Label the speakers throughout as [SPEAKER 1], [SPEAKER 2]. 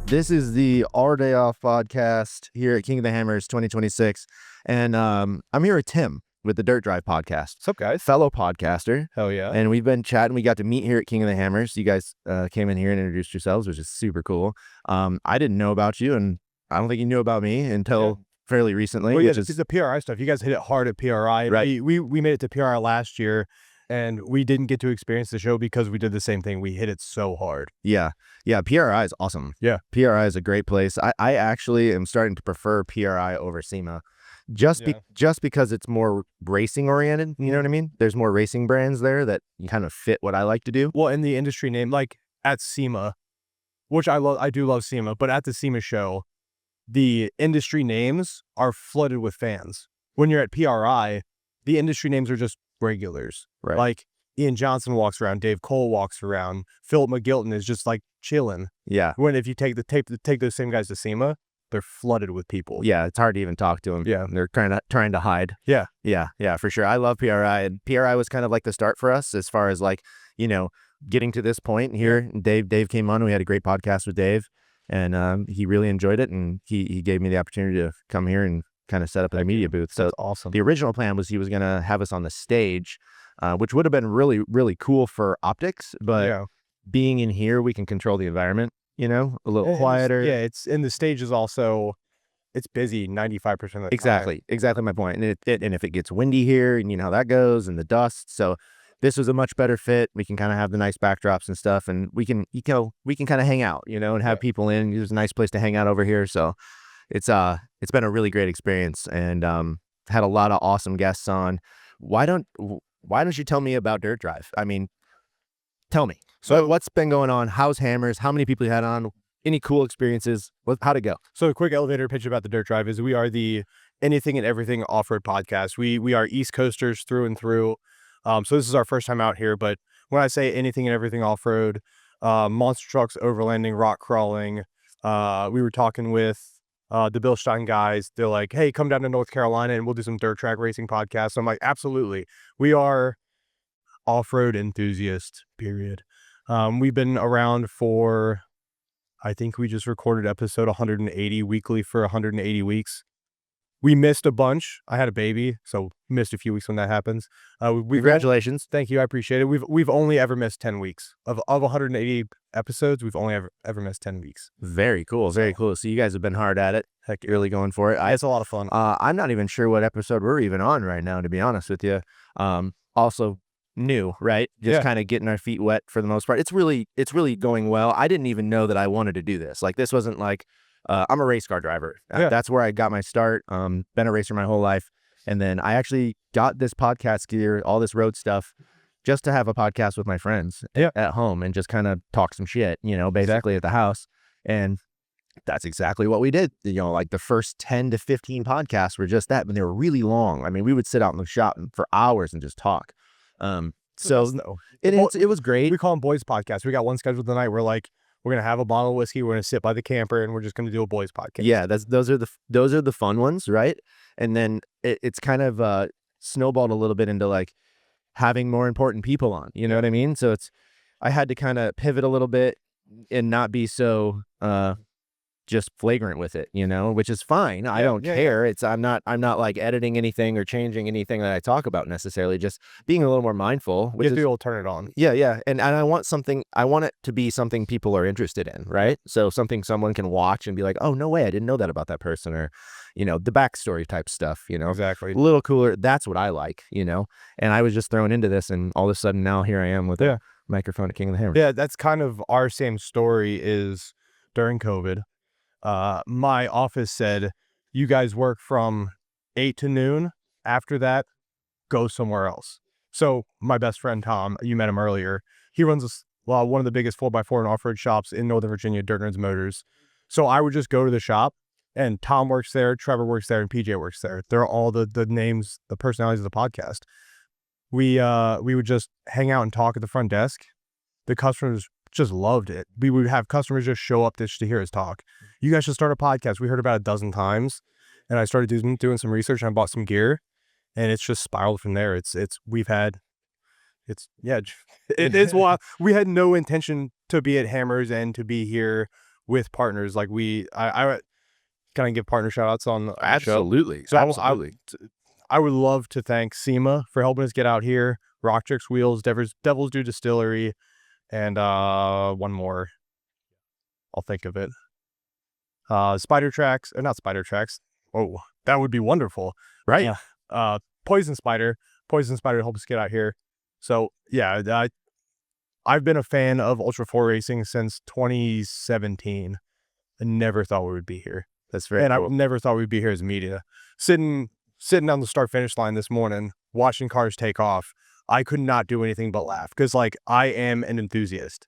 [SPEAKER 1] This is the Our Day Off podcast here at King of the Hammers 2026. And I'm here with Tim with the Dirt Drive podcast.
[SPEAKER 2] What's up, guys?
[SPEAKER 1] Fellow podcaster.
[SPEAKER 2] Hell yeah.
[SPEAKER 1] And we've been chatting. We got to meet here at King of the Hammers. You guys came in here and introduced yourselves, which is super cool. I didn't know about you, and I don't think you knew about me until fairly recently.
[SPEAKER 2] Well, yeah,
[SPEAKER 1] which
[SPEAKER 2] this
[SPEAKER 1] is
[SPEAKER 2] is the PRI stuff. You guys hit it hard at PRI.
[SPEAKER 1] Right.
[SPEAKER 2] We made it to PRI last year, and we didn't get to experience the show because we did the same thing. We hit it so hard.
[SPEAKER 1] Yeah. PRI is awesome.
[SPEAKER 2] Yeah.
[SPEAKER 1] PRI is a great place. I actually am starting to prefer PRI over SEMA. Just because it's more racing oriented, you know what I mean? There's more racing brands there that kind of fit what I like to do.
[SPEAKER 2] Well, in the industry name, like at SEMA, which I do love SEMA, but at the SEMA show, the industry names are flooded with fans. When you're at PRI, the industry names are just regulars.
[SPEAKER 1] Right.
[SPEAKER 2] Like Ian Johnson walks around, Dave Cole walks around, Philip McGilton is just like chilling.
[SPEAKER 1] Yeah.
[SPEAKER 2] When if you take those same guys to SEMA, they're flooded with people.
[SPEAKER 1] Yeah, it's hard to even talk to them.
[SPEAKER 2] Yeah.
[SPEAKER 1] They're trying to hide.
[SPEAKER 2] Yeah.
[SPEAKER 1] Yeah, for sure. I love PRI, and PRI was kind of like the start for us as far as like, getting to this point here. Dave came on. We had a great podcast with Dave, and he really enjoyed it, and he gave me the opportunity to come here and kind of set up a media booth. So
[SPEAKER 2] that's awesome.
[SPEAKER 1] The original plan was he was going to have us on the stage, which would have been really, really cool for optics, but being in here, we can control the environment, a little quieter.
[SPEAKER 2] It's in the stage is also, it's busy 95% of the time.
[SPEAKER 1] Exactly my point. And and if it gets windy here, and you know how that goes, and the dust, so this was a much better fit. We can kind of have the nice backdrops and stuff, and we can kind of hang out, and have people in. There's a nice place to hang out over here, so it's been a really great experience, and had a lot of awesome guests on. Why don't you tell me about Dirt Drive? I mean, tell me. So what's been going on? How's Hammers? How many people you had on? Any cool experiences? How'd it go?
[SPEAKER 2] So a quick elevator pitch about the Dirt Drive is we are the anything and everything off-road podcast. We are East Coasters through and through. So this is our first time out here, but when I say anything and everything off-road, monster trucks, overlanding, rock crawling, we were talking with the Bill Stein guys. They're like, hey, come down to North Carolina and we'll do some dirt track racing podcasts. So I'm like, absolutely. We are off-road enthusiasts, period. We've been around for, I think we just recorded episode 180 weekly for 180 weeks. We missed a bunch. I had a baby, so missed a few weeks when that happens.
[SPEAKER 1] Congratulations.
[SPEAKER 2] Thank you. I appreciate it. We've only ever missed 10 weeks of 180 episodes. We've only ever missed 10 weeks.
[SPEAKER 1] Very cool. Very cool. So you guys have been hard at it. Heck, really going for it.
[SPEAKER 2] It's a lot of fun.
[SPEAKER 1] I'm not even sure what episode we're even on right now, to be honest with you. Also new, right? Just kind of getting our feet wet for the most part. It's really going well. I didn't even know that I wanted to do this. Like, this wasn't like, I'm a race car driver. That's where I got my start. Been a racer my whole life. And then I actually got this podcast gear, all this road stuff, just to have a podcast with my friends at home and just kind of talk some shit, basically at the house. And that's exactly what we did. Like the first 10 to 15 podcasts were just that, but they were really long. I mean, we would sit out in the shop for hours and just talk. It was great.
[SPEAKER 2] We call them boys podcasts. We got one scheduled tonight. We're like, we're going to have a bottle of whiskey. We're going to sit by the camper and we're just going to do a boys podcast.
[SPEAKER 1] Yeah. Those are the fun ones. Right. And then it's kind of, snowballed a little bit into like having more important people on, you know what I mean? So I had to kind of pivot a little bit and not be so, just flagrant with it, which is fine. I don't care. I'm not like editing anything or changing anything that I talk about necessarily, just being a little more mindful.
[SPEAKER 2] You have to be able to turn it on.
[SPEAKER 1] Yeah. And I want it to be something people are interested in, right? So something someone can watch and be like, oh, no way, I didn't know that about that person, or, the backstory type stuff,
[SPEAKER 2] Exactly.
[SPEAKER 1] A little cooler. That's what I like, and I was just thrown into this, and all of a sudden now here I am with a microphone at King of the Hammers.
[SPEAKER 2] Yeah, that's kind of our same story. Is during COVID, my office said, you guys work from 8 to noon. After that, go somewhere else. So my best friend, Tom, you met him earlier. He runs one of the biggest 4x4 and off-road shops in Northern Virginia, Dirt Nerds Motors. So I would just go to the shop, and Tom works there, Trevor works there, and PJ works there. They're all the names, the personalities of the podcast. We would just hang out and talk at the front desk. The customers just loved it. We would have customers just show up just to hear us talk. You guys should start a podcast. We heard about it a dozen times, and I started doing some research, and I bought some gear, and it's just spiraled from there. It's wild. We had no intention to be at Hammers and to be here with partners. Like I kind of give partner shout outs on the show.
[SPEAKER 1] Absolutely.
[SPEAKER 2] So
[SPEAKER 1] Absolutely.
[SPEAKER 2] I would love to thank SEMA for helping us get out here, Rock Tricks Wheels, Devil's Due Distillery, and one more. I'll think of it. Spider Tracks, or not Spider Tracks. Oh, that would be wonderful.
[SPEAKER 1] Right.
[SPEAKER 2] Poison Spider helped us get out here. So yeah, I've been a fan of Ultra 4 racing since 2017. I never thought we would be here.
[SPEAKER 1] That's very
[SPEAKER 2] And
[SPEAKER 1] cool.
[SPEAKER 2] I never thought we'd be here as media. Sitting on the start finish line this morning, watching cars take off, I could not do anything but laugh because, like, I am an enthusiast.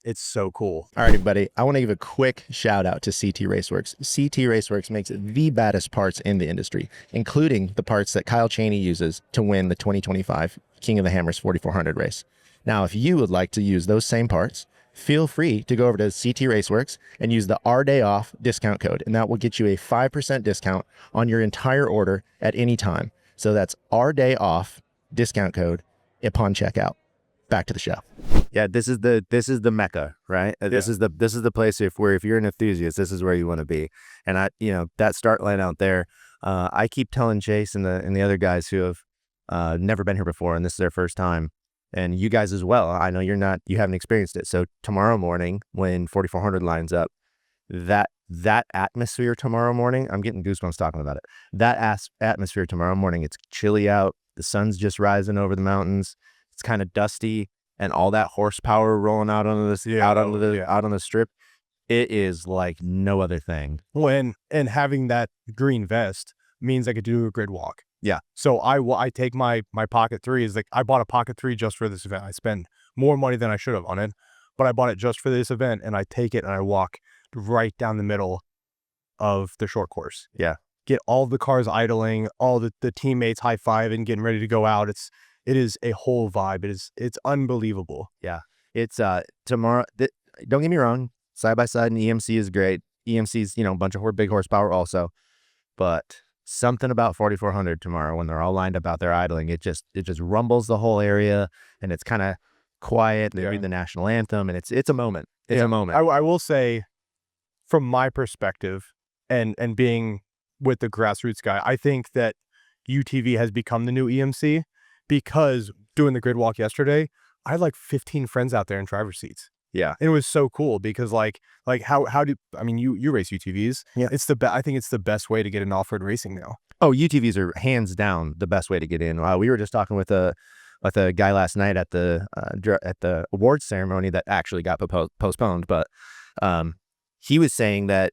[SPEAKER 2] It's so cool.
[SPEAKER 1] All right, everybody. I want to give a quick shout out to CT Raceworks. CT Raceworks makes the baddest parts in the industry, including the parts that Kyle Chaney uses to win the 2025 King of the Hammers 4400 race. Now, if you would like to use those same parts, feel free to go over to CT Raceworks and use the Our Day Off discount code, and that will get you a 5% discount on your entire order at any time. So that's Our Day Off discount code upon checkout. Back to the show. Yeah, this is the Mecca, right? This is the place if you're an enthusiast, this is where you want to be. And that start line out there, I keep telling Chase and the other guys who have never been here before, and this is their first time, and you guys as well. I know you haven't experienced it. So tomorrow morning when 4400 lines up, that atmosphere tomorrow morning, I'm getting goosebumps talking about it. That atmosphere tomorrow morning, it's chilly out, the sun's just rising over the mountains. It's kind of dusty, and all that horsepower rolling out onto out on the strip. It is like no other thing.
[SPEAKER 2] And having that green vest means I could do a grid walk.
[SPEAKER 1] Yeah.
[SPEAKER 2] So I take my Pocket 3 is like, I bought a Pocket 3 just for this event. I spend more money than I should have on it, but I bought it just for this event, and I take it and I walk right down the middle of the short course.
[SPEAKER 1] Yeah.
[SPEAKER 2] Get all the cars idling, all the teammates high-fiving, getting ready to go out. It is a whole vibe. It's unbelievable.
[SPEAKER 1] Yeah. It's tomorrow. Don't get me wrong. Side by side and EMC is great. EMC's, a bunch of big horsepower also, but something about 4400 tomorrow when they're all lined up out there idling, it just rumbles the whole area, and it's kind of quiet. They read the national anthem, and it's a moment. It's a moment.
[SPEAKER 2] I will say, from my perspective, and being with the grassroots guy, I think that UTV has become the new EMC. Because doing the grid walk yesterday, I had like 15 friends out there in driver's seats.
[SPEAKER 1] Yeah.
[SPEAKER 2] And it was so cool because you race UTVs.
[SPEAKER 1] Yeah.
[SPEAKER 2] I think it's the best way to get in off-road racing now.
[SPEAKER 1] Oh, UTVs are hands down the best way to get in. We were just talking with a guy last night at the awards ceremony that actually got postponed, but he was saying that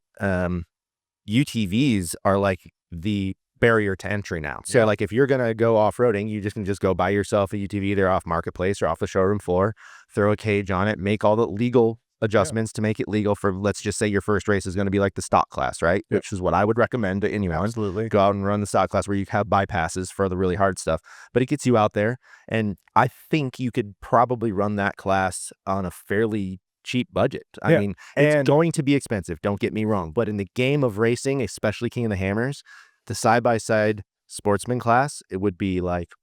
[SPEAKER 1] UTVs are like the barrier to entry now. So like if you're gonna go off-roading, you can just go buy yourself a UTV either off marketplace or off the showroom floor, throw a cage on it, make all the legal adjustments to make it legal for, let's just say your first race is going to be like the stock class, right? Which is what I would recommend to anyone.
[SPEAKER 2] Absolutely.
[SPEAKER 1] Go out and run the stock class where you have bypasses for the really hard stuff, but it gets you out there, and I think you could probably run that class on a fairly cheap budget. I mean, it's going to be expensive, don't get me wrong, but in the game of racing, especially King of the Hammers, the side-by-side sportsman class, it would be like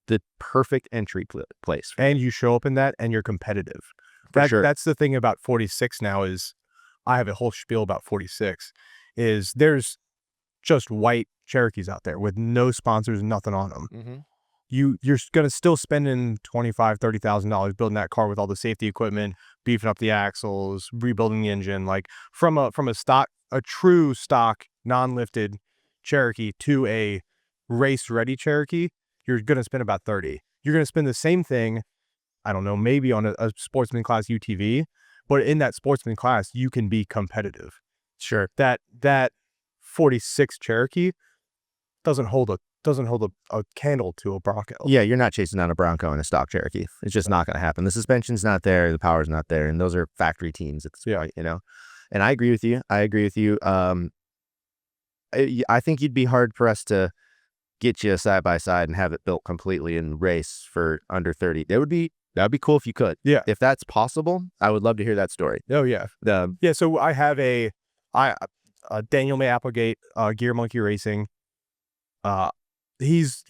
[SPEAKER 1] the perfect entry place.
[SPEAKER 2] And you show up in that and you're competitive.
[SPEAKER 1] Sure.
[SPEAKER 2] That's the thing about 46 now is, I have a whole spiel about 46, is there's just white Cherokees out there with no sponsors, nothing on them.
[SPEAKER 1] Mm-hmm.
[SPEAKER 2] You're going to still spending $25,000, $30,000 building that car with all the safety equipment, beefing up the axles, rebuilding the engine. Like from a true stock, non-lifted Cherokee to a race-ready Cherokee, you're going to spend about 30. You're going to spend the same thing, I don't know, maybe on a sportsman class UTV, but in that sportsman class, you can be competitive.
[SPEAKER 1] Sure.
[SPEAKER 2] That 46 Cherokee doesn't hold a candle to a Bronco.
[SPEAKER 1] Yeah, you're not chasing down a Bronco in a stock Cherokee. It's just not going to happen. The suspension's not there, the power's not there, and those are factory teams at this point, And I agree with you. I think you'd be hard for us to get you a side by side and have it built completely and race for under 30. That would be cool if you could.
[SPEAKER 2] Yeah.
[SPEAKER 1] If that's possible, I would love to hear that story.
[SPEAKER 2] Oh yeah. So I have a Daniel May Applegate, Gear Monkey Racing. He's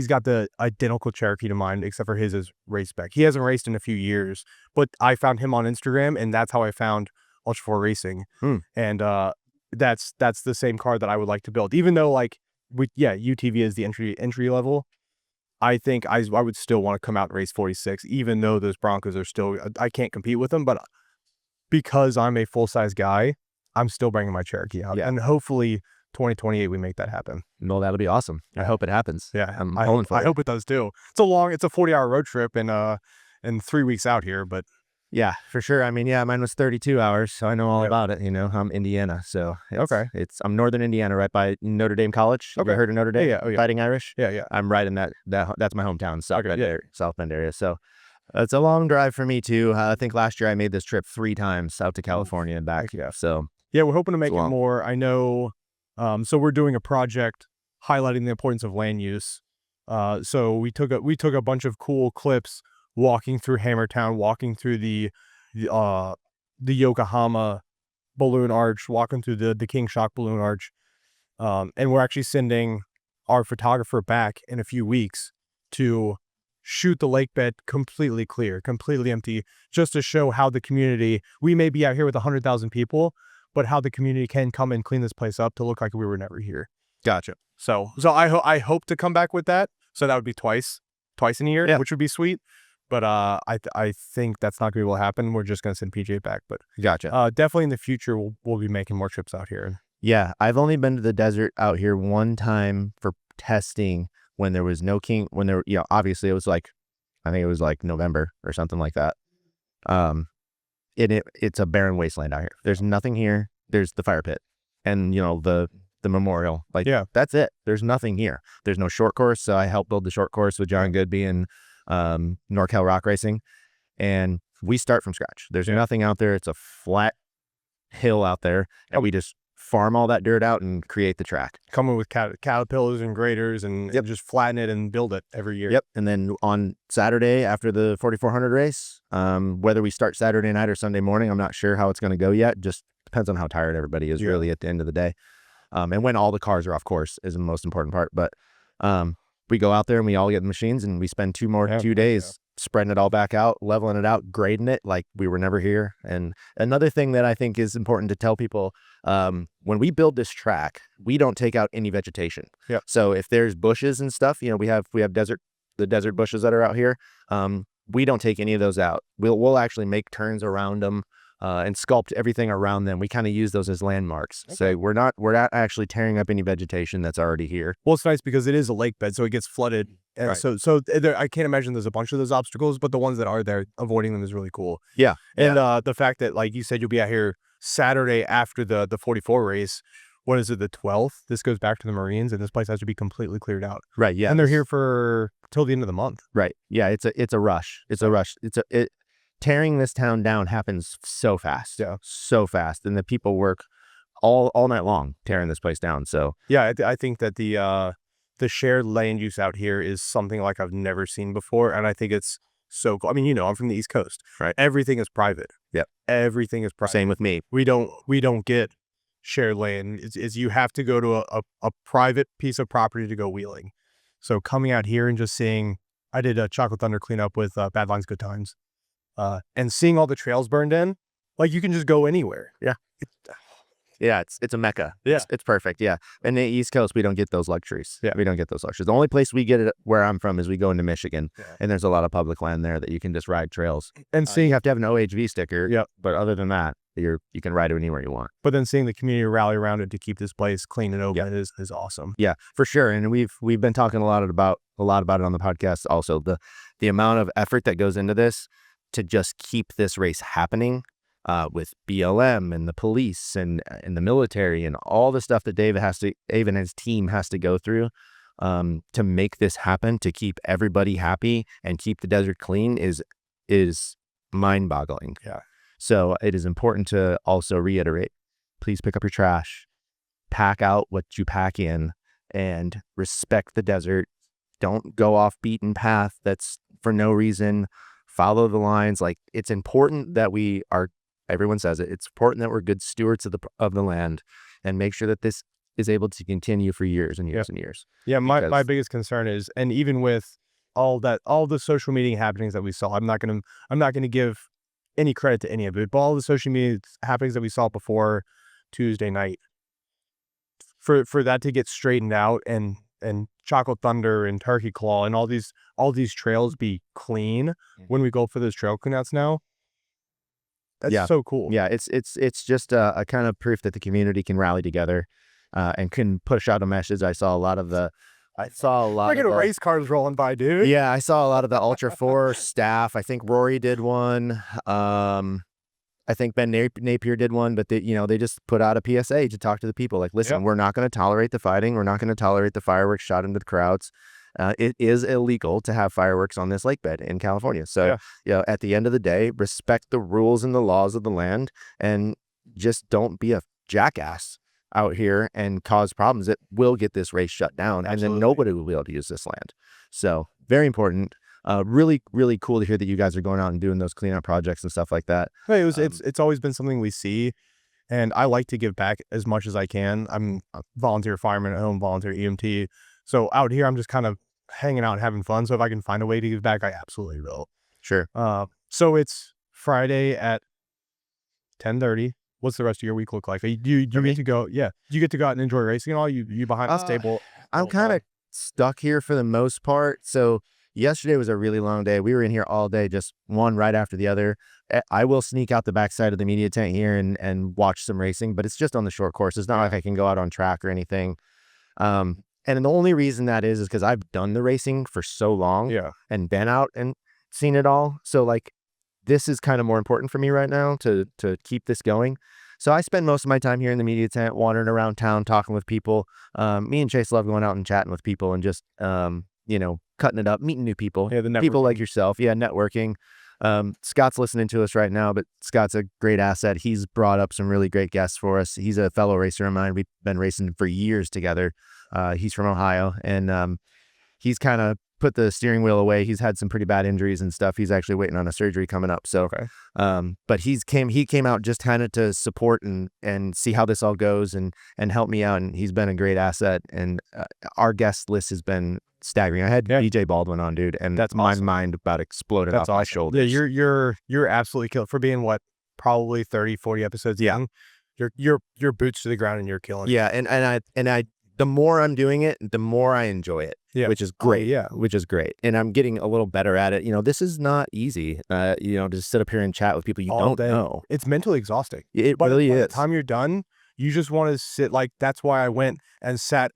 [SPEAKER 2] got the identical Cherokee to mine, except for his is race spec. He hasn't raced in a few years, but I found him on Instagram, and that's how I found Ultra 4 Racing.
[SPEAKER 1] Hmm.
[SPEAKER 2] And that's the same car that I would like to build. Even though like UTV is the entry level, I think I would still want to come out and race 46, even though those Broncos are still, I can't compete with them, but because I'm a full-size guy, I'm still bringing my Cherokee out.
[SPEAKER 1] Yeah.
[SPEAKER 2] And hopefully 2028 we make that happen.
[SPEAKER 1] Well, that'll be awesome. I hope it happens.
[SPEAKER 2] Yeah,
[SPEAKER 1] I'm
[SPEAKER 2] I
[SPEAKER 1] pulling for it.
[SPEAKER 2] hope it does too. It's a 40-hour road trip and 3 weeks out here, but
[SPEAKER 1] Yeah, for sure. I mean, yeah, mine was 32 hours, so I know all about it. You know, I'm Indiana, so I'm northern Indiana, right by Notre Dame College. Have you heard of Notre Dame?
[SPEAKER 2] Yeah.
[SPEAKER 1] Fighting Irish.
[SPEAKER 2] Yeah.
[SPEAKER 1] I'm right in that's my hometown, South Bend area. So it's a long drive for me too. I think last year I made this trip 3 times out to California and back.
[SPEAKER 2] Yeah.
[SPEAKER 1] So
[SPEAKER 2] yeah, we're hoping to make it more. I know. So we're doing a project highlighting the importance of land use. So we took a bunch of cool clips walking through Hammertown, walking through the Yokohama balloon arch, walking through the King Shock balloon arch. And we're actually sending our photographer back in a few weeks to shoot the lake bed completely clear, completely empty, just to show how the community, we may be out here with 100,000 people, but how the community can come and clean this place up to look like we were never here.
[SPEAKER 1] gotcha.
[SPEAKER 2] So I hope to come back with that. So that would be twice in a year, which would be sweet. But I think that's not going to be able to happen. We're just going to send PJ back. But
[SPEAKER 1] Gotcha.
[SPEAKER 2] definitely in the future, we'll be making more trips out here.
[SPEAKER 1] Yeah, I've only been to the desert out here one time for testing when there was no king. When there, obviously it was like, I think it was like November or something like that. It's a barren wasteland out here. There's nothing here. There's the fire pit, and the memorial. Like, that's it. There's nothing here. There's no short course. So I helped build the short course with John Goodby and NorCal Rock Racing, and we start from scratch. There's nothing out there. It's a flat hill out there, and we just farm all that dirt out and create the track.
[SPEAKER 2] Coming with caterpillars and graders and just flatten it and build it every year.
[SPEAKER 1] Yep. And then on Saturday after the 4,400 race, whether we start Saturday night or Sunday morning, I'm not sure how it's going to go yet. Just depends on how tired everybody is really at the end of the day. And when all the cars are off course is the most important part. But we go out there and we all get the machines and we spend 2 days spreading it all back out, leveling it out, grading it like we were never here. And another thing that I think is important to tell people, when we build this track, we don't take out any vegetation.
[SPEAKER 2] Yep.
[SPEAKER 1] So if there's bushes and stuff, we have the desert bushes that are out here. We don't take any of those out. We'll actually make turns around them and sculpt everything around them. We kind of use those as landmarks. Okay. So we're not actually tearing up any vegetation that's already here.
[SPEAKER 2] Well, it's nice because it is a lake bed, so it gets flooded. And so there, I can't imagine there's a bunch of those obstacles, but the ones that are there, avoiding them is really cool.
[SPEAKER 1] Yeah.
[SPEAKER 2] And the fact that, like you said, you'll be out here Saturday after the 44 race. What is it, the 12th? This goes back to the Marines, and this place has to be completely cleared out.
[SPEAKER 1] Right. Yeah.
[SPEAKER 2] And they're here for till the end of the month.
[SPEAKER 1] Right. Yeah. It's a rush. It's a rush. Tearing this town down happens so fast.
[SPEAKER 2] Yeah.
[SPEAKER 1] So fast. And the people work all night long tearing this place down. So
[SPEAKER 2] yeah, I think that the shared land use out here is something like I've never seen before. And I think it's so cool. I mean, I'm from the East Coast.
[SPEAKER 1] Right.
[SPEAKER 2] Everything is private.
[SPEAKER 1] Yep.
[SPEAKER 2] Everything is private.
[SPEAKER 1] Same with me.
[SPEAKER 2] We don't get shared land. It's you have to go to a private piece of property to go wheeling. So coming out here and just seeing, I did a Chocolate Thunder cleanup with Bad Lines Good Times. And seeing all the trails burned in, like you can just go anywhere.
[SPEAKER 1] Yeah. Yeah, it's a mecca.
[SPEAKER 2] Yeah.
[SPEAKER 1] It's perfect. Yeah. And the East Coast, we don't get those luxuries.
[SPEAKER 2] Yeah.
[SPEAKER 1] We don't get those luxuries. The only place we get it where I'm from is we go into Michigan, and there's a lot of public land there that you can just ride trails.
[SPEAKER 2] And seeing
[SPEAKER 1] you have to have an OHV sticker.
[SPEAKER 2] Yeah.
[SPEAKER 1] But other than that, you can ride it anywhere you want.
[SPEAKER 2] But then seeing the community rally around it to keep this place clean and open is awesome.
[SPEAKER 1] Yeah, for sure. And we've been talking a lot about it on the podcast. Also, the amount of effort that goes into this to just keep this race happening. With BLM and the police and the military and all the stuff that Dave and his team has to go through to make this happen, to keep everybody happy and keep the desert clean is mind-boggling.
[SPEAKER 2] Yeah.
[SPEAKER 1] So it is important to also reiterate, please pick up your trash, pack out what you pack in, and respect the desert. Don't go off beaten path that's for no reason. Follow the lines. Like, it's important that we are. Everyone says it. It's important that we're good stewards of the land and make sure that this is able to continue for years and years and years.
[SPEAKER 2] Yeah, my biggest concern is, and even with all the social media happenings that we saw, I'm not gonna give any credit to any of it, but all the social media happenings that we saw before Tuesday night, for that to get straightened out and Chocolate Thunder and Turkey Claw and all these trails be clean when we go for those trail cleanouts now. That's so cool.
[SPEAKER 1] Yeah, it's just a kind of proof that the community can rally together and can push out a message. I saw a lot of the
[SPEAKER 2] Race cars rolling by, dude.
[SPEAKER 1] Yeah, I saw a lot of the Ultra 4 staff. I think Rory did one. I think Ben Napier did one, but they just put out a PSA to talk to the people. Like, listen, we're not going to tolerate the fighting. We're not going to tolerate the fireworks shot into the crowds. It is illegal to have fireworks on this lake bed in California. So, at the end of the day, respect the rules and the laws of the land and just don't be a jackass out here and cause problems that will get this race shut down. Absolutely. And then nobody will be able to use this land. So very important. Really, really cool to hear that you guys are going out and doing those cleanup projects and stuff like that.
[SPEAKER 2] Hey, it's always been something we see, and I like to give back as much as I can. I'm a volunteer fireman at home, volunteer EMT. So out here, I'm just kind of hanging out and having fun. So if I can find a way to give back, I absolutely will.
[SPEAKER 1] Sure.
[SPEAKER 2] So it's Friday at 10:30. What's the rest of your week look like? Do you get to go? Yeah, do you get to go out and enjoy racing and all? You behind this table?
[SPEAKER 1] I'm kind of stuck here for the most part. So yesterday was a really long day. We were in here all day, just one right after the other. I will sneak out the backside of the media tent here and watch some racing, but it's just on the short course. It's not like I can go out on track or anything. And the only reason that is because I've done the racing for so long and been out and seen it all. So like, this is kind of more important for me right now to keep this going. So I spend most of my time here in the media tent, wandering around town, talking with people. Me and Chase love going out and chatting with people and just, cutting it up, meeting new people, people like yourself. Yeah, networking. Scott's listening to us right now, but Scott's a great asset. He's brought up some really great guests for us. He's a fellow racer of mine. We've been racing for years together. He's from Ohio, and he's kind of put the steering wheel away. He's had some pretty bad injuries and stuff. He's actually waiting on a surgery coming up. So, but he came out just kind of to support and see how this all goes and help me out. And he's been a great asset. And our guest list has been staggering. I had BJ Baldwin on, dude, and that's my mind about exploded off my shoulders.
[SPEAKER 2] Yeah, you're absolutely killed for being probably 30, 40 episodes young. You're boots to the ground and you're killing.
[SPEAKER 1] Yeah, and I the more I'm doing it, the more I enjoy it. Yeah. Which is great. Which is great. And I'm getting a little better at it. This is not easy. To sit up here and chat with people you don't know.
[SPEAKER 2] It's mentally exhausting.
[SPEAKER 1] It really is.
[SPEAKER 2] By the time you're done, you just want to sit. Like, that's why I went and sat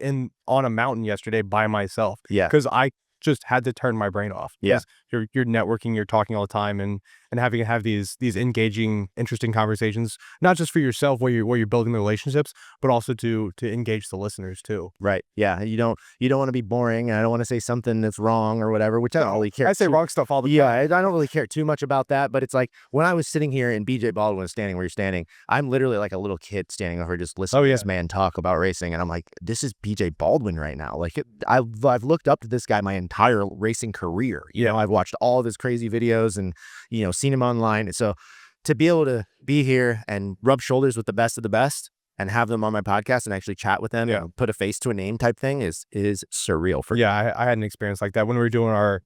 [SPEAKER 2] on a mountain yesterday by myself. Yeah. Because I just had to turn my brain off. Yeah. You're networking, you're talking all the time and having to have these engaging, interesting conversations, not just for yourself where you're building the relationships, but also to engage the listeners too.
[SPEAKER 1] Right. Yeah. You don't want to be boring, and I don't want to say something that's wrong or whatever, which I don't really care.
[SPEAKER 2] I say wrong stuff all the time.
[SPEAKER 1] Yeah, I don't really care too much about that, but it's like when I was sitting here and BJ Baldwin was standing where you're standing, I'm literally like a little kid standing over just listening to this man talk about racing, and I'm like, this is BJ Baldwin right now. Like, I've looked up to this guy my entire racing career. I've watched all of his crazy videos and seen him online. So to be able to be here and rub shoulders with the best of the best and have them on my podcast and actually chat with them and put a face to a name type thing is surreal for me.
[SPEAKER 2] I had an experience like that when we were doing our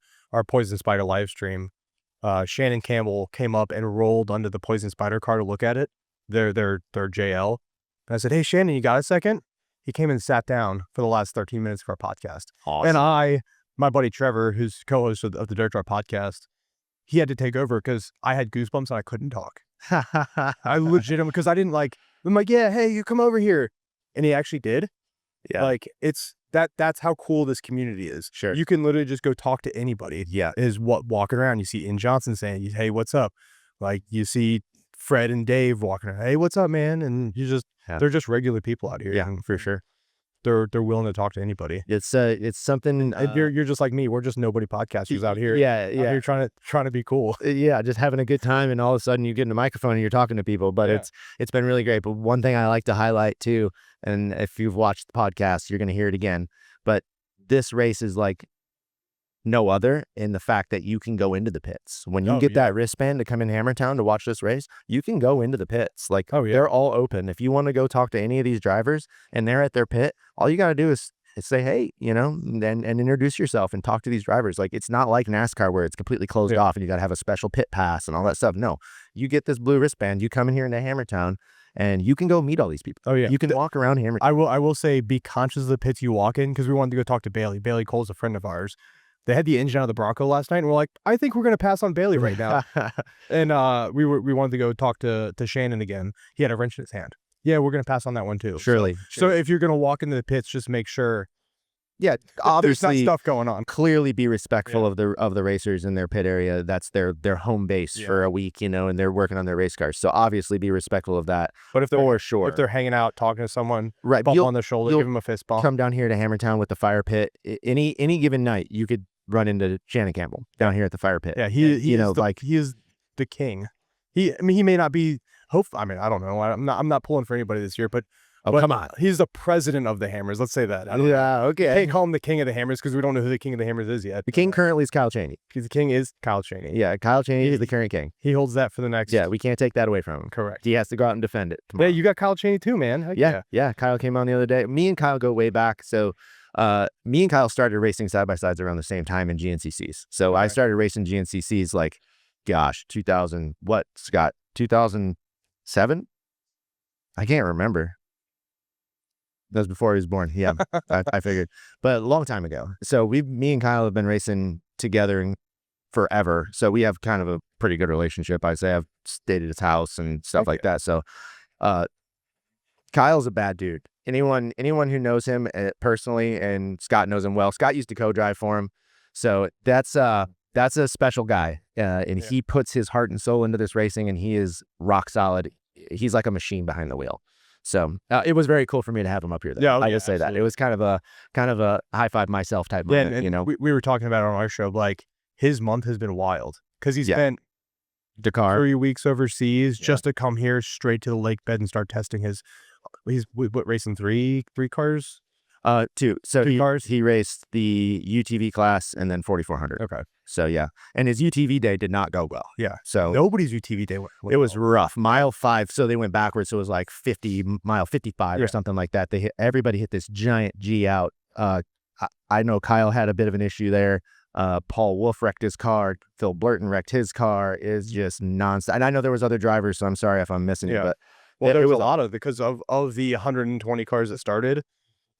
[SPEAKER 2] Poison Spider live stream. Shannon Campbell came up and rolled under the Poison Spider car to look at it. Their JL. And I said, "Hey Shannon, you got a second?" He came and sat down for the last 13 minutes of our podcast. Awesome. And my buddy Trevor, who's co-host of the Dirt Drive podcast, he had to take over because I had goosebumps and I couldn't talk. I legitimately, because I'm like, yeah, hey, you come over here. And he actually did. Yeah. Like, that's how cool this community is.
[SPEAKER 1] Sure.
[SPEAKER 2] You can literally just go talk to anybody. Yeah. Is what walking around. You see Ian Johnson saying, hey, what's up? Like, you see Fred and Dave walking around, hey, what's up, man? And they're just regular people out here.
[SPEAKER 1] Yeah, for sure.
[SPEAKER 2] They're willing to talk to anybody.
[SPEAKER 1] It's something.
[SPEAKER 2] You're just like me. We're just nobody podcasters out here.
[SPEAKER 1] Yeah.
[SPEAKER 2] You're trying to be cool.
[SPEAKER 1] Yeah, just having a good time, and all of a sudden you get in a microphone and you're talking to people. But it's been really great. But one thing I like to highlight too, and if you've watched the podcast, you're going to hear it again. But this race is like no other in the fact that you can go into the pits. When you get that wristband to come in Hammertown to watch this race, you can go into the pits. Like, they're all open. If you want to go talk to any of these drivers and they're at their pit, all you got to do is say, hey, and introduce yourself and talk to these drivers. Like, it's not like NASCAR where it's completely closed off and you got to have a special pit pass and all that stuff. No, you get this blue wristband, you come in here into Hammertown and you can go meet all these people.
[SPEAKER 2] Oh yeah,
[SPEAKER 1] you can walk around Hammertown.
[SPEAKER 2] I will say, be conscious of the pits you walk in, because we wanted to go talk to Bailey. Bailey Cole's a friend of ours. They had the engine out of the Bronco last night, and we're like, I think we're gonna pass on Bailey right now. And we wanted to go talk to Shannon again. He had a wrench in his hand. Yeah, we're gonna pass on that one too.
[SPEAKER 1] Surely.
[SPEAKER 2] So if you're gonna walk into the pits, just make sure.
[SPEAKER 1] Yeah,
[SPEAKER 2] There's
[SPEAKER 1] obviously
[SPEAKER 2] not stuff going on.
[SPEAKER 1] clearly be respectful of the racers in their pit area. That's their home base for a week, and they're working on their race cars. So obviously be respectful of that.
[SPEAKER 2] But if they're
[SPEAKER 1] for sure,
[SPEAKER 2] if they're hanging out talking to someone,
[SPEAKER 1] right,
[SPEAKER 2] bump on the shoulder,
[SPEAKER 1] you'll
[SPEAKER 2] give them a fist bump.
[SPEAKER 1] Come down here to Hammertown with the fire pit. Any given night, you could run into Shannon Campbell down here at the fire pit.
[SPEAKER 2] Yeah, he is the king. He may not be. I don't know. I'm not pulling for anybody this year, but
[SPEAKER 1] come on,
[SPEAKER 2] he's the president of the Hammers. Let's say that.
[SPEAKER 1] Okay.
[SPEAKER 2] Can't call him the king of the Hammers because we don't know who the king of the Hammers is yet.
[SPEAKER 1] The king currently is Kyle Chaney.
[SPEAKER 2] The king is Kyle Chaney.
[SPEAKER 1] Yeah, Kyle Chaney is the current king.
[SPEAKER 2] He holds that for the next.
[SPEAKER 1] Yeah, we can't take that away from him.
[SPEAKER 2] Correct.
[SPEAKER 1] He has to go out and defend it
[SPEAKER 2] tomorrow. Yeah, you got Kyle Chaney too, man. Heck
[SPEAKER 1] yeah. Kyle came on the other day. Me and Kyle go way back. So me and Kyle started racing side by sides around the same time in GNCCs. So I started racing GNCCs like, 2000, what, Scott? 2007? I can't remember. That was before he was born. Yeah, I figured. But a long time ago. So me and Kyle have been racing together forever. So we have kind of a pretty good relationship. I say I've stayed at his house and stuff like that. So Kyle's a bad dude. Anyone who knows him personally, and Scott knows him well. Scott used to co-drive for him. So that's a special guy. And he puts his heart and soul into this racing, and he is rock solid. He's like a machine behind the wheel. So it was very cool for me to have him up here. I just say that it was kind of a high five myself type moment.
[SPEAKER 2] And we were talking about it on our show. Like, his month has been wild because he spent
[SPEAKER 1] Dakar
[SPEAKER 2] 3 weeks overseas just to come here straight to the lake bed and start testing his. He's racing three cars.
[SPEAKER 1] 2. So
[SPEAKER 2] Two cars.
[SPEAKER 1] He raced the UTV class and then 4400.
[SPEAKER 2] Okay.
[SPEAKER 1] So yeah, and his UTV day did not go well.
[SPEAKER 2] Yeah.
[SPEAKER 1] So
[SPEAKER 2] nobody's UTV day went
[SPEAKER 1] it was rough. Mile 5. So they went backwards. So it was like mile 55 or something like that. Everybody hit this giant G out. I know Kyle had a bit of an issue there. Paul Wolf wrecked his car. Phil Blurton wrecked his car. Is just nonstop. And I know there was other drivers, so I'm sorry if I'm missing it. But
[SPEAKER 2] there was a lot of, because of the 120 cars that started,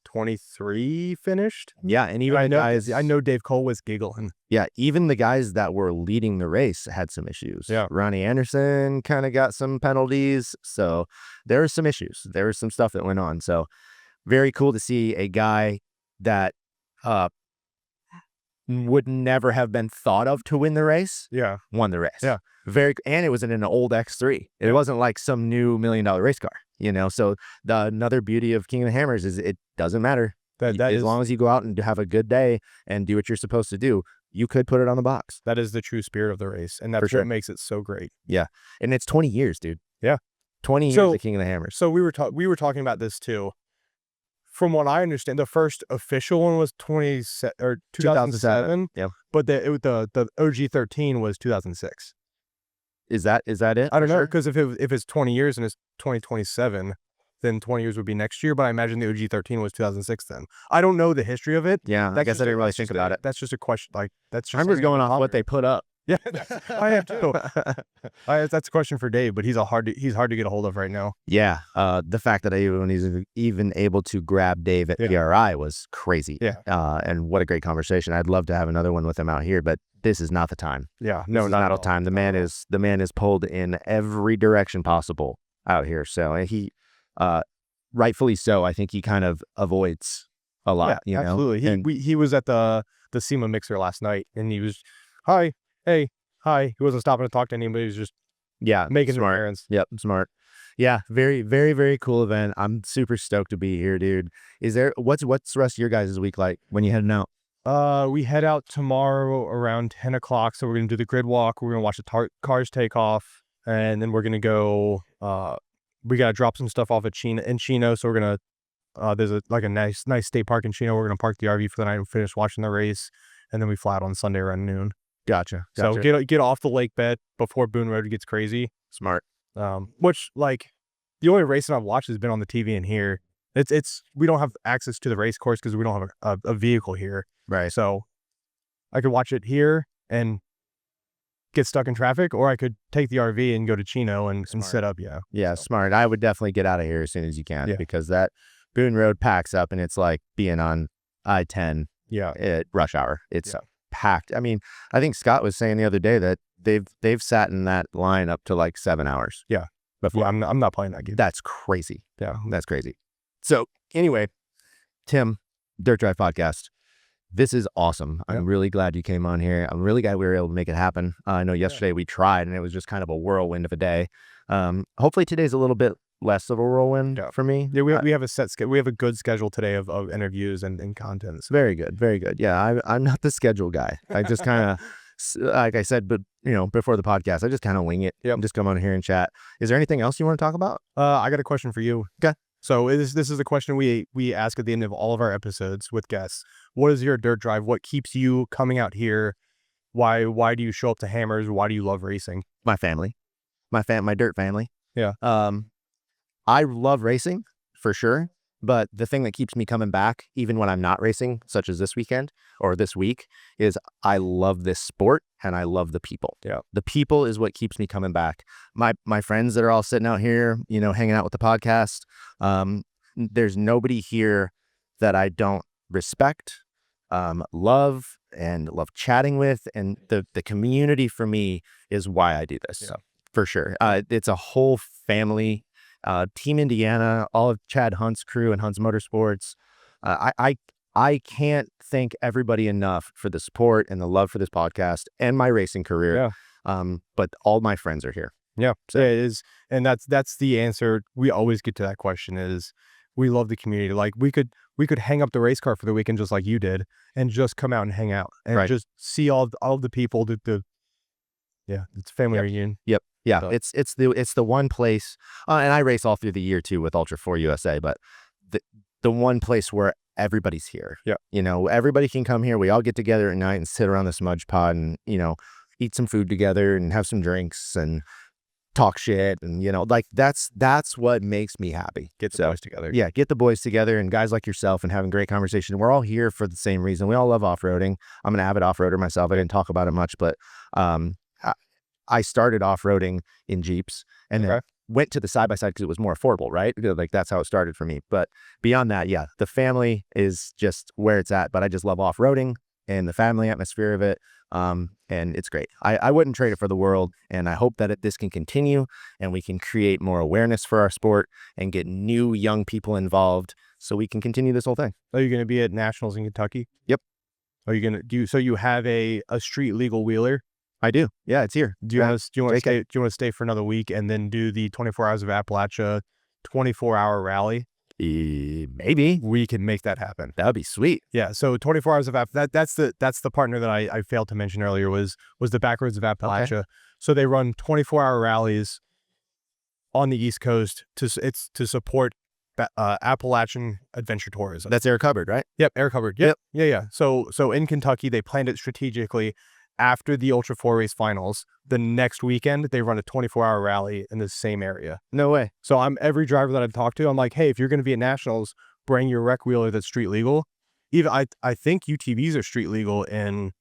[SPEAKER 2] 23 finished.
[SPEAKER 1] Yeah, and even
[SPEAKER 2] I know Dave Cole was giggling.
[SPEAKER 1] Yeah, even the guys that were leading the race had some issues.
[SPEAKER 2] Yeah,
[SPEAKER 1] Ronnie Anderson kind of got some penalties, so there were some issues. There was some stuff that went on. So very cool to see a guy that would never have been thought of to win the race.
[SPEAKER 2] Yeah,
[SPEAKER 1] won the race.
[SPEAKER 2] Yeah,
[SPEAKER 1] and it was in an old X3. It wasn't like some new $1 million race car. So another beauty of King of the Hammers is it doesn't matter. As long as you go out and have a good day and do what you're supposed to do, you could put it on the box.
[SPEAKER 2] That is the true spirit of the race, and that's what makes it so great.
[SPEAKER 1] Yeah, and it's 20 years, dude.
[SPEAKER 2] Yeah,
[SPEAKER 1] 20 years of King of the Hammers.
[SPEAKER 2] So we were talking about this too. From what I understand, the first official one was 2007.
[SPEAKER 1] Yeah,
[SPEAKER 2] but the OG 13 was 2006.
[SPEAKER 1] Is that it?
[SPEAKER 2] I don't know, because if it's 20 years and it's 2027, then 20 years would be next year. But I imagine the OG 13 was 2006 then. I don't know the history of it.
[SPEAKER 1] Yeah, I guess I didn't really think about it.
[SPEAKER 2] That's just a question. Like, that's just.
[SPEAKER 1] I'm just going off what they put up.
[SPEAKER 2] Yeah, I have too. That's a question for Dave, but he's hard to get a hold of right now.
[SPEAKER 1] Yeah, the fact that he's even able to grab Dave at PRI was crazy.
[SPEAKER 2] Yeah,
[SPEAKER 1] and what a great conversation. I'd love to have another one with him out here, but this is not the time.
[SPEAKER 2] Yeah,
[SPEAKER 1] no, not the time. The man is pulled in every direction possible out here. So he, rightfully so. I think he kind of avoids a lot.
[SPEAKER 2] Yeah, absolutely. He was at the SEMA mixer last night, and he was, hi. Hey, hi. He wasn't stopping to talk to anybody. He was just making
[SPEAKER 1] smart.
[SPEAKER 2] Errands.
[SPEAKER 1] Yep, smart. Yeah, very, very, very cool event. I'm super stoked to be here, dude. What's the rest of your guys' week like when you heading out?
[SPEAKER 2] We head out tomorrow around 10 o'clock. So we're gonna do the grid walk. We're gonna watch the cars take off, and then we're gonna go. We gotta drop some stuff off at Chino. So we're gonna. There's a nice state park in Chino. We're gonna park the RV for the night and finish watching the race, and then we fly out on Sunday around noon.
[SPEAKER 1] Gotcha.
[SPEAKER 2] So get off the lake bed before Boone Road gets crazy.
[SPEAKER 1] Smart.
[SPEAKER 2] Which, like, the only racing I've watched has been on the TV in here, It's we don't have access to the race course because we don't have a vehicle here.
[SPEAKER 1] Right.
[SPEAKER 2] So I could watch it here and get stuck in traffic, or I could take the RV and go to Chino and set up. Yeah.
[SPEAKER 1] Yeah,
[SPEAKER 2] So,
[SPEAKER 1] smart. I would definitely get out of here as soon as you can
[SPEAKER 2] Yeah.
[SPEAKER 1] because that Boone Road packs up and it's like being on I-10
[SPEAKER 2] yeah.
[SPEAKER 1] at rush hour. It's
[SPEAKER 2] Yeah.
[SPEAKER 1] packed. I mean, I think Scott was saying the other day that they've sat in that line up to like 7 hours.
[SPEAKER 2] Yeah.
[SPEAKER 1] Before.
[SPEAKER 2] Yeah, I'm not playing that game.
[SPEAKER 1] That's crazy.
[SPEAKER 2] Yeah.
[SPEAKER 1] That's crazy. So anyway, Tim, Dirt Drive Podcast. This is awesome.
[SPEAKER 2] Yeah.
[SPEAKER 1] I'm really glad you came on here. I'm really glad we were able to make it happen. I know yesterday we tried and it was just kind of a whirlwind of a day. Hopefully today's a little bit less of a whirlwind for me.
[SPEAKER 2] Yeah, we have a set schedule. We have a good schedule today of interviews and content.
[SPEAKER 1] It's very good. Very good. Yeah, I'm not the schedule guy. I just kind of, like I said, but before the podcast, I just kind of wing it.
[SPEAKER 2] Yep.
[SPEAKER 1] Just come on here and chat. Is there anything else you want to talk about?
[SPEAKER 2] I got a question for you.
[SPEAKER 1] Okay.
[SPEAKER 2] So this is a question we ask at the end of all of our episodes with guests. What is your dirt drive? What keeps you coming out here? Why do you show up to Hammers? Why do you love racing?
[SPEAKER 1] My family, my dirt family.
[SPEAKER 2] Yeah.
[SPEAKER 1] I love racing for sure, but the thing that keeps me coming back, even when I'm not racing, such as this weekend or this week, is I love this sport and I love the people.
[SPEAKER 2] Yeah.
[SPEAKER 1] The people is what keeps me coming back. My friends that are all sitting out here, hanging out with the podcast. There's nobody here that I don't respect, love chatting with, and the community for me is why I do this.
[SPEAKER 2] Yeah.
[SPEAKER 1] For sure. It's a whole family. Team Indiana, all of Chad Hunt's crew and Hunt's Motorsports. I can't thank everybody enough for the support and the love for this podcast and my racing career.
[SPEAKER 2] Yeah.
[SPEAKER 1] But all my friends are here.
[SPEAKER 2] Yeah. So it is, and that's the answer. We always get to that question is we love the community. Like we could hang up the race car for the weekend just like you did and just come out and hang out and just see all the people it's family reunion.
[SPEAKER 1] Yep. Yeah,
[SPEAKER 2] So.
[SPEAKER 1] it's the one place, and I race all through the year too with Ultra 4 USA, but the one place where everybody's here.
[SPEAKER 2] Yeah.
[SPEAKER 1] Everybody can come here. We all get together at night and sit around the smudge pod and eat some food together and have some drinks and talk shit and that's what makes me happy.
[SPEAKER 2] Get the boys together.
[SPEAKER 1] Yeah, get the boys together and guys like yourself and having great conversation. We're all here for the same reason. We all love off-roading. I'm an avid off-roader myself. I didn't talk about it much, but I started off-roading in Jeeps and then went to the side-by-side because it was more affordable, right? Like that's how it started for me. But beyond that, yeah, the family is just where it's at. But I just love off-roading and the family atmosphere of it. And it's great. I wouldn't trade it for the world. And I hope that this can continue and we can create more awareness for our sport and get new young people involved so we can continue this whole thing.
[SPEAKER 2] Are you going to be at Nationals in Kentucky?
[SPEAKER 1] Yep.
[SPEAKER 2] Are you going to so you have a street legal wheeler?
[SPEAKER 1] I do. Yeah, it's here.
[SPEAKER 2] Do you want to stay for another week and then do the 24 Hours of Appalachia 24-hour rally?
[SPEAKER 1] Maybe
[SPEAKER 2] we can make that happen.
[SPEAKER 1] That would be sweet.
[SPEAKER 2] Yeah. So 24 Hours of that's the partner that I failed to mention earlier was the Backroads of Appalachia. Okay. So they run 24-hour rallies on the East Coast to support Appalachian adventure tourism.
[SPEAKER 1] That's Eric Hubbard, right?
[SPEAKER 2] Yep, Eric Hubbard. Yep. Yeah. So in Kentucky, they planned it strategically. After the Ultra 4 race finals, the next weekend, they run a 24-hour rally in the same area.
[SPEAKER 1] No way.
[SPEAKER 2] So every driver that I've talked to, I'm like, hey, if you're going to be at Nationals, bring your rec wheeler that's street legal. Even I think UTVs are street legal in,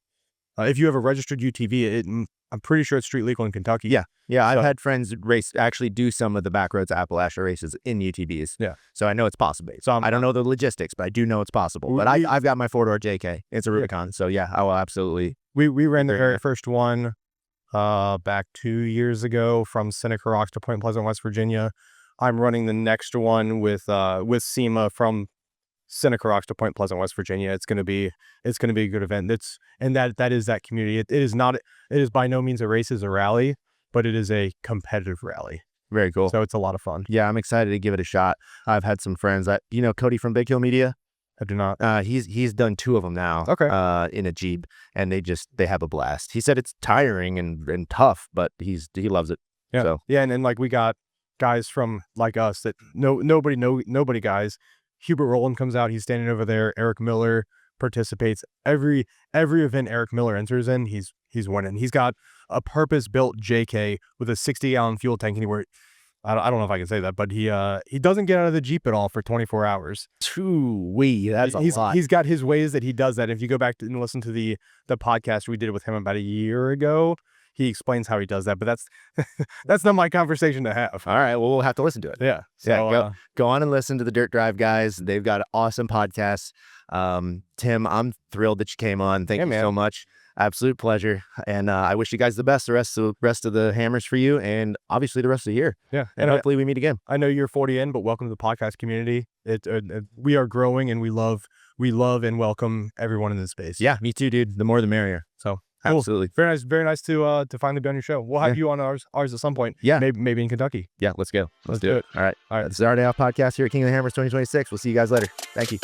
[SPEAKER 2] if you have a registered UTV, I'm pretty sure it's street legal in Kentucky.
[SPEAKER 1] Yeah. Yeah. I've had friends actually do some of the Backroads Appalachia races in UTVs.
[SPEAKER 2] Yeah.
[SPEAKER 1] So I know it's possible. So I don't know the logistics, but I do know it's possible. But I've got my 4-door JK. It's a Rubicon. So yeah, I will absolutely.
[SPEAKER 2] We ran the very first one back 2 years ago from Seneca Rocks to Point Pleasant, West Virginia. I'm running the next one with SEMA from Seneca Rocks to Point Pleasant, West Virginia. It's gonna be a good event. That is that community. It is by no means a race, it's a rally, but it is a competitive rally.
[SPEAKER 1] Very cool.
[SPEAKER 2] So it's a lot of fun.
[SPEAKER 1] Yeah, I'm excited to give it a shot. I've had some friends that Cody from Big Hill Media.
[SPEAKER 2] I do not.
[SPEAKER 1] He's done 2 of them now.
[SPEAKER 2] Okay.
[SPEAKER 1] In a Jeep, and they have a blast. He said it's tiring and tough, but he loves it.
[SPEAKER 2] Yeah.
[SPEAKER 1] So.
[SPEAKER 2] Yeah, and like we got guys from like us that nobody guys. Hubert Rowland comes out. He's standing over there. Eric Miller participates every event Eric Miller enters in. He's winning. He's got a purpose-built JK with a 60-gallon fuel tank anywhere. I don't know if I can say that, but he doesn't get out of the Jeep at all for 24 hours.
[SPEAKER 1] Wee, that's a lot.
[SPEAKER 2] He's got his ways that he does that. If you go back and listen to the podcast we did with him about a year ago, he explains how he does that. But that's not my conversation to have.
[SPEAKER 1] All right, well, we'll have to listen to it.
[SPEAKER 2] Yeah.
[SPEAKER 1] So, go on and listen to the Dirt Drive guys. They've got awesome podcasts. Tim, I'm thrilled that you came on. Thank you so much. Absolute pleasure. And I wish you guys the best the rest of the hammers for you, and obviously the rest of the year.
[SPEAKER 2] Yeah.
[SPEAKER 1] And hopefully we meet again.
[SPEAKER 2] I know you're 40 in, but welcome to the podcast community. We are growing, and we love and welcome everyone in this space.
[SPEAKER 1] Yeah, me too, dude. The more the merrier. So cool. Absolutely.
[SPEAKER 2] Very nice to finally be on your show. We'll have you on ours at some point.
[SPEAKER 1] Yeah.
[SPEAKER 2] Maybe in Kentucky.
[SPEAKER 1] Yeah, let's go. Let's do it. All right.
[SPEAKER 2] All right.
[SPEAKER 1] This is our Day Off Podcast here at King of the Hammers 2026. We'll see you guys later. Thank you.